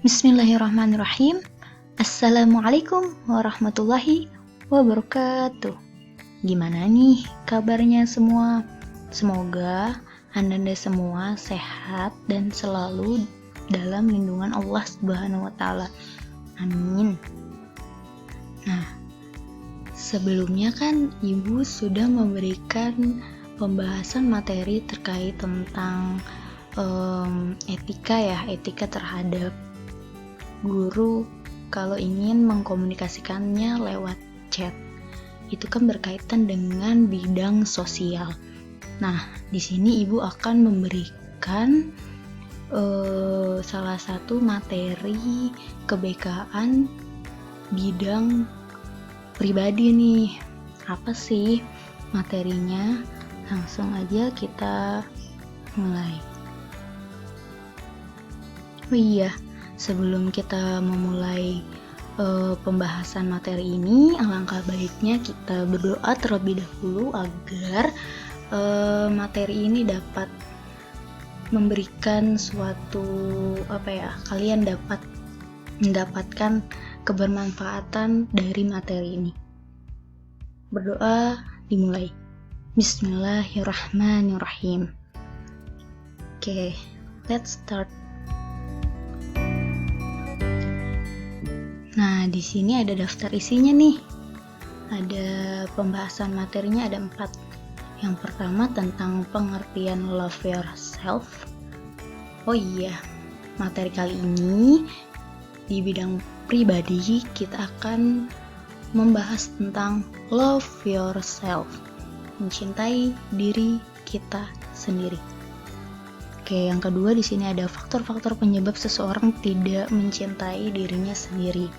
Bismillahirrahmanirrahim. Assalamualaikum warahmatullahi wabarakatuh. Gimana nih kabarnya semua? Semoga Anda semua sehat dan selalu dalam lindungan Allah Subhanahu wa taala. Amin. Nah, sebelumnya kan Ibu sudah memberikan pembahasan materi terkait tentang etika terhadap guru kalau ingin mengkomunikasikannya lewat chat. Itu kan berkaitan dengan bidang sosial. Nah, di sini Ibu akan memberikan salah satu materi kebekaan bidang pribadi nih. Apa sih materinya? Langsung aja kita mulai. Oh iya, sebelum kita memulai pembahasan materi ini, alangkah baiknya kita berdoa terlebih dahulu agar materi ini dapat memberikan suatu kalian dapat mendapatkan kebermanfaatan dari materi ini. Berdoa dimulai. Bismillahirrahmanirrahim. Oke, let's start. Nah, di sini ada daftar isinya nih. Ada pembahasan materinya ada 4. Yang pertama tentang pengertian love yourself. Oh iya, materi kali ini di bidang pribadi kita akan membahas tentang love yourself. Mencintai diri kita sendiri. Oke, yang kedua di sini ada faktor-faktor penyebab seseorang tidak mencintai dirinya sendiri.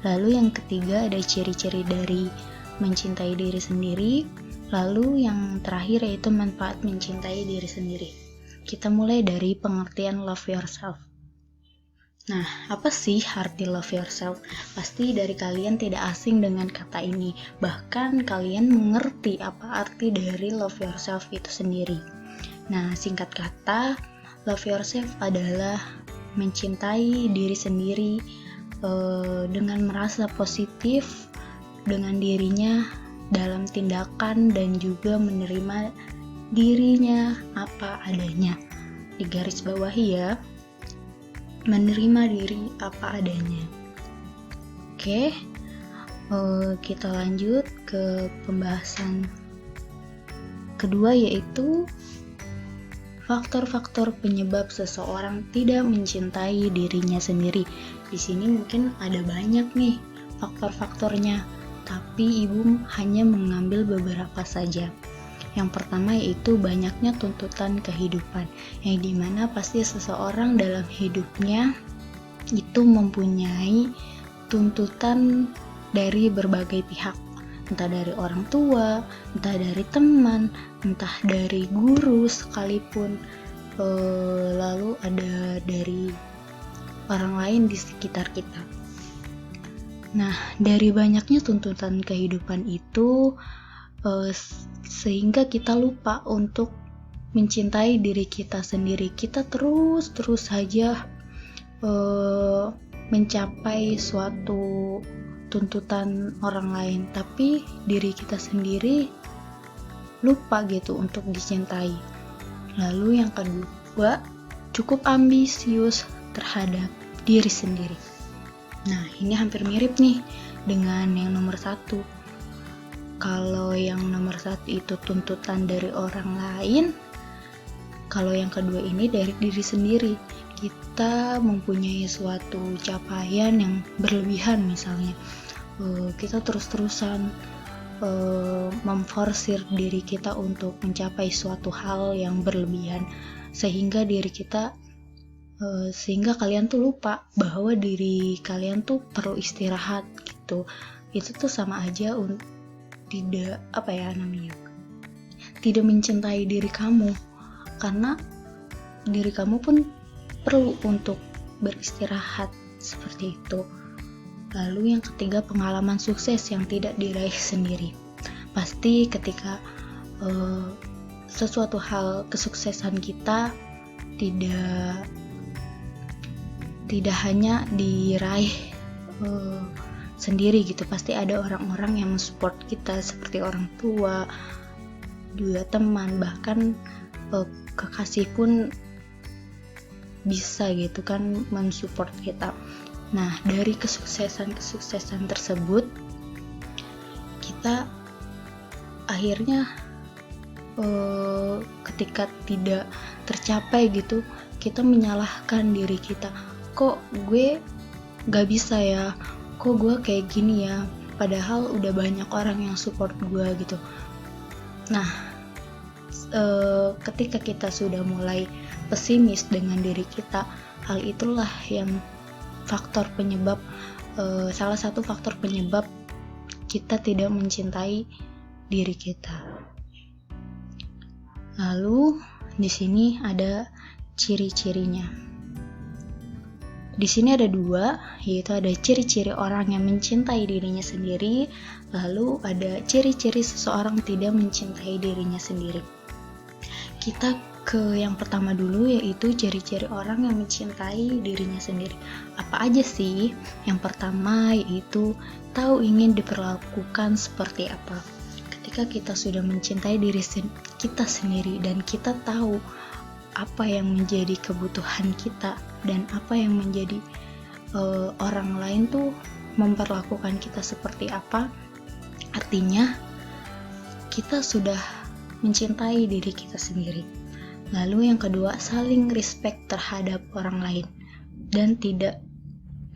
Lalu yang ketiga ada ciri-ciri dari mencintai diri sendiri. Lalu yang terakhir yaitu manfaat mencintai diri sendiri. Kita mulai dari pengertian love yourself. Nah, apa sih arti love yourself? Pasti dari kalian tidak asing dengan kata ini. Bahkan kalian mengerti apa arti dari love yourself itu sendiri. Nah, singkat kata, love yourself adalah mencintai diri sendiri dengan merasa positif dengan dirinya dalam tindakan dan juga menerima dirinya apa adanya. Digaris bawahi ya, menerima diri apa adanya. Oke, kita lanjut ke pembahasan kedua yaitu faktor-faktor penyebab seseorang tidak mencintai dirinya sendiri. Di sini mungkin ada banyak nih faktor-faktornya, tapi Ibu hanya mengambil beberapa saja. Yang pertama yaitu banyaknya tuntutan kehidupan, yang dimana pasti seseorang dalam hidupnya itu mempunyai tuntutan dari berbagai pihak. Entah dari orang tua, entah dari teman, entah dari guru sekalipun, lalu ada dari orang lain di sekitar kita. Nah, dari banyaknya tuntutan kehidupan itu, sehingga kita lupa untuk mencintai diri kita sendiri. Kita terus saja mencapai suatu tuntutan orang lain, tapi diri kita sendiri lupa gitu untuk dicintai. Lalu yang kedua, cukup ambisius terhadap diri sendiri. Nah, ini hampir mirip nih dengan yang nomor 1. Kalau yang nomor 1 itu tuntutan dari orang lain, kalau yang kedua ini dari diri sendiri. Kita mempunyai suatu capaian yang berlebihan misalnya. Kita terus-terusan memforsir diri kita untuk mencapai suatu hal yang berlebihan, sehingga kalian tuh lupa bahwa diri kalian tuh perlu istirahat gitu. Itu tuh sama aja tidak mencintai diri kamu, karena diri kamu pun perlu untuk beristirahat seperti itu. Lalu yang ketiga, pengalaman sukses yang tidak diraih sendiri. Pasti ketika sesuatu hal kesuksesan kita tidak tidak hanya diraih sendiri gitu. Pasti ada orang-orang yang mensupport kita seperti orang tua, juga teman, bahkan kekasih pun bisa gitu kan mensupport kita. Nah, dari kesuksesan tersebut kita akhirnya ketika tidak tercapai gitu, kita menyalahkan diri kita, kok gue gak bisa ya, kok gue kayak gini ya, padahal udah banyak orang yang support gue gitu. Nah, ketika kita sudah mulai pesimis dengan diri kita, hal itulah yang salah satu faktor penyebab kita tidak mencintai diri kita. Lalu di sini ada ciri-cirinya. Di sini ada 2, yaitu ada ciri-ciri orang yang mencintai dirinya sendiri, lalu ada ciri-ciri seseorang tidak mencintai dirinya sendiri. Kita ke yang pertama dulu, yaitu ciri-ciri orang yang mencintai dirinya sendiri. Apa aja sih? Yang pertama yaitu tahu ingin diperlakukan seperti apa. Ketika kita sudah mencintai diri kita sendiri dan kita tahu apa yang menjadi kebutuhan kita dan apa yang menjadi orang lain tuh memperlakukan kita seperti apa, artinya kita sudah mencintai diri kita sendiri. Lalu yang kedua, saling respect terhadap orang lain dan tidak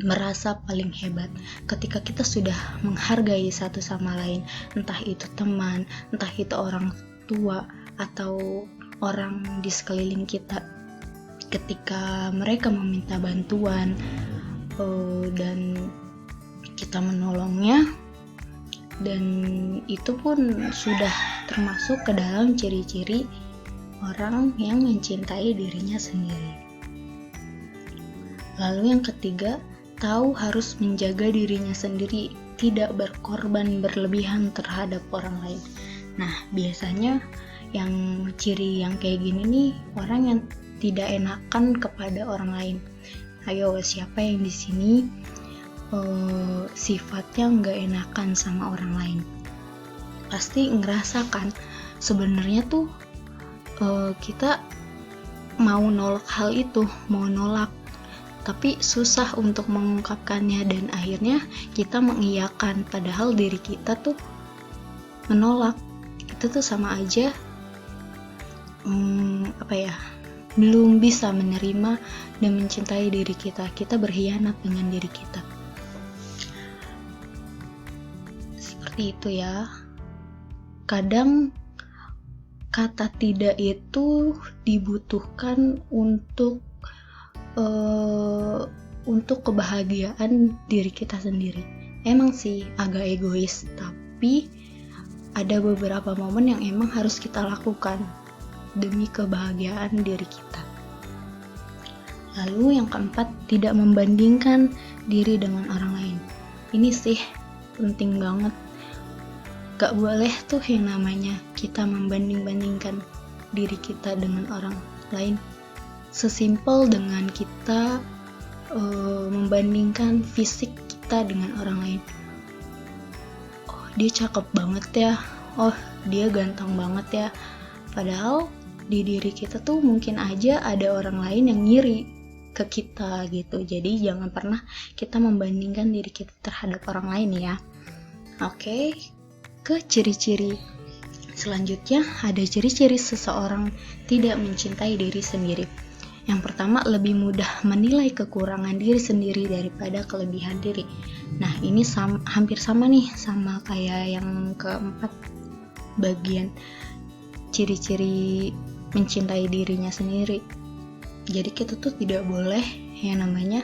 merasa paling hebat. Ketika kita sudah menghargai satu sama lain, entah itu teman, entah itu orang tua atau orang di sekeliling kita, ketika mereka meminta bantuan dan kita menolongnya, dan itu pun sudah termasuk ke dalam ciri-ciri orang yang mencintai dirinya sendiri. Lalu yang ketiga, tahu harus menjaga dirinya sendiri, tidak berkorban berlebihan terhadap orang lain. Nah, biasanya yang ciri yang kayak gini nih, orang yang tidak enakan kepada orang lain. Ayo, siapa yang di sini sifatnya nggak enakan sama orang lain? Pasti ngerasakan sebenarnya tuh kita mau nolak hal itu, mau nolak, tapi susah untuk mengungkapkannya, dan akhirnya kita mengiyakan padahal diri kita tuh menolak. Itu tuh sama aja belum bisa menerima dan mencintai diri kita. Kita berkhianat dengan diri kita. Seperti itu ya. Kadang kata tidak itu dibutuhkan untuk kebahagiaan diri kita sendiri. Emang sih agak egois, tapi ada beberapa momen yang emang harus kita lakukan demi kebahagiaan diri kita. Lalu yang keempat, tidak membandingkan diri dengan orang lain. Ini sih penting banget. Gak boleh tuh yang namanya kita membanding-bandingkan diri kita dengan orang lain. Sesimpel dengan kita membandingkan fisik kita dengan orang lain. Oh, dia cakep banget ya. Oh, dia ganteng banget ya. Padahal di diri kita tuh mungkin aja ada orang lain yang ngiri ke kita gitu. Jadi jangan pernah kita membandingkan diri kita terhadap orang lain ya. Oke, ke ciri-ciri selanjutnya, ada ciri-ciri seseorang tidak mencintai diri sendiri. Yang pertama, lebih mudah menilai kekurangan diri sendiri daripada kelebihan diri. Nah, ini hampir sama nih sama kayak yang keempat, bagian ciri-ciri mencintai dirinya sendiri. Jadi kita tuh tidak boleh yang namanya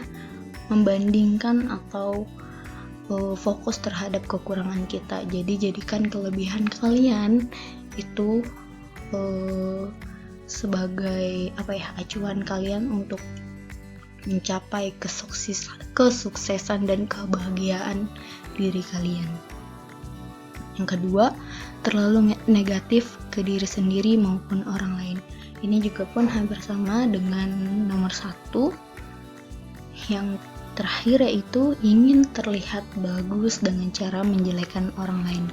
membandingkan atau fokus terhadap kekurangan kita. Jadi jadikan kelebihan kalian itu sebagai acuan kalian untuk mencapai kesuksesan dan kebahagiaan diri kalian. Yang kedua, terlalu negatif ke diri sendiri maupun orang lain. Ini juga pun hampir sama dengan nomor 1, yang terakhir yaitu ingin terlihat bagus dengan cara menjelekkan orang lain.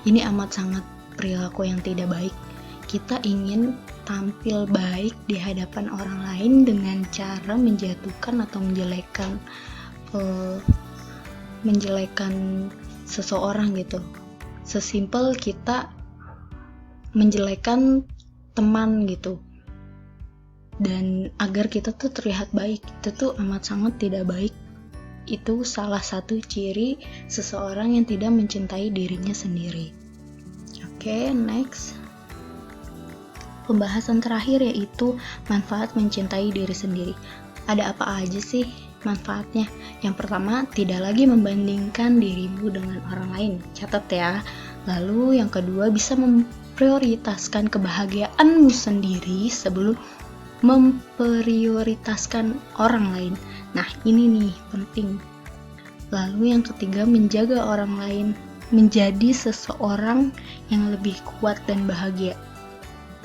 Ini amat sangat perilaku yang tidak baik. Kita ingin tampil baik di hadapan orang lain dengan cara menjatuhkan atau menjelekan seseorang gitu. Sesimpel kita menjelekan teman gitu. Dan agar kita tuh terlihat baik, itu tuh amat sangat tidak baik. Itu salah satu ciri seseorang yang tidak mencintai dirinya sendiri. Oke, next. Pembahasan terakhir yaitu manfaat mencintai diri sendiri. Ada apa aja sih manfaatnya? Yang pertama, tidak lagi membandingkan dirimu dengan orang lain. Catat ya. Lalu yang kedua, bisa memprioritaskan kebahagiaanmu sendiri sebelum memprioritaskan orang lain. Nah, ini nih penting. Lalu yang ketiga, menjaga orang lain menjadi seseorang yang lebih kuat dan bahagia.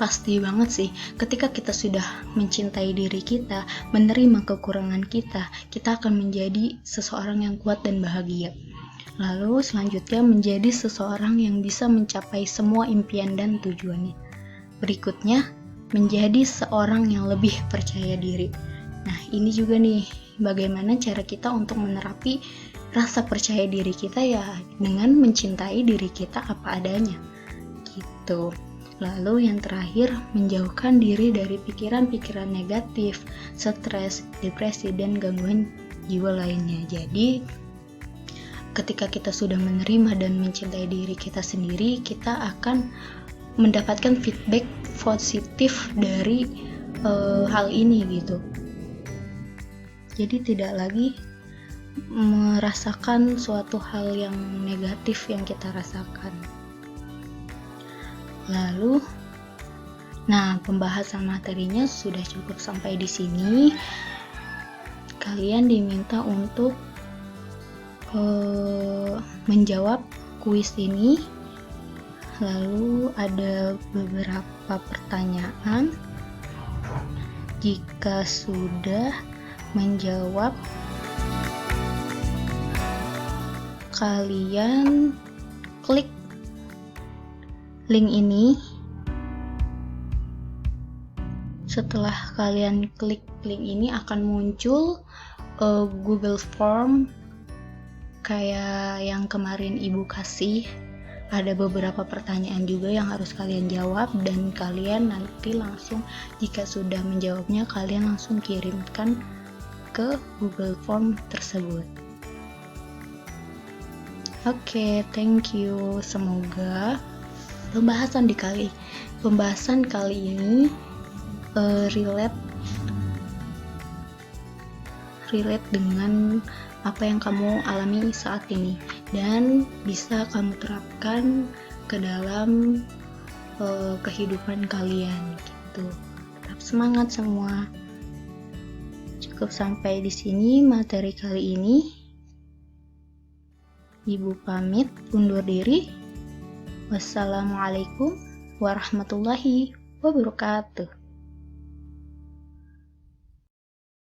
Pasti banget sih, ketika kita sudah mencintai diri kita, menerima kekurangan kita akan menjadi seseorang yang kuat dan bahagia. Lalu selanjutnya, menjadi seseorang yang bisa mencapai semua impian dan tujuannya. Berikutnya, menjadi seorang yang lebih percaya diri. Nah, ini juga nih, bagaimana cara kita untuk menerapi rasa percaya diri kita ya dengan mencintai diri kita apa adanya. Gitu. Lalu yang terakhir, menjauhkan diri dari pikiran-pikiran negatif, stres, depresi, dan gangguan jiwa lainnya. Jadi, ketika kita sudah menerima dan mencintai diri kita sendiri, kita akan mendapatkan feedback positif dari hal ini gitu. Jadi tidak lagi merasakan suatu hal yang negatif yang kita rasakan. Lalu, pembahasan materinya sudah cukup sampai di sini. Kalian diminta untuk menjawab kuis ini. Lalu ada beberapa pertanyaan. Jika sudah menjawab, kalian klik link ini. Setelah kalian klik link ini akan muncul Google Form kayak yang kemarin Ibu kasih. Ada beberapa pertanyaan juga yang harus kalian jawab, dan kalian nanti langsung, jika sudah menjawabnya, kalian langsung kirimkan ke Google Form tersebut. Oke, thank you. Semoga pembahasan kali ini relate dengan apa yang kamu alami saat ini dan bisa kamu terapkan ke dalam kehidupan kalian gitu. Tetap semangat semua. Cukup sampai di sini materi kali ini. Ibu pamit undur diri. Wassalamualaikum warahmatullahi wabarakatuh.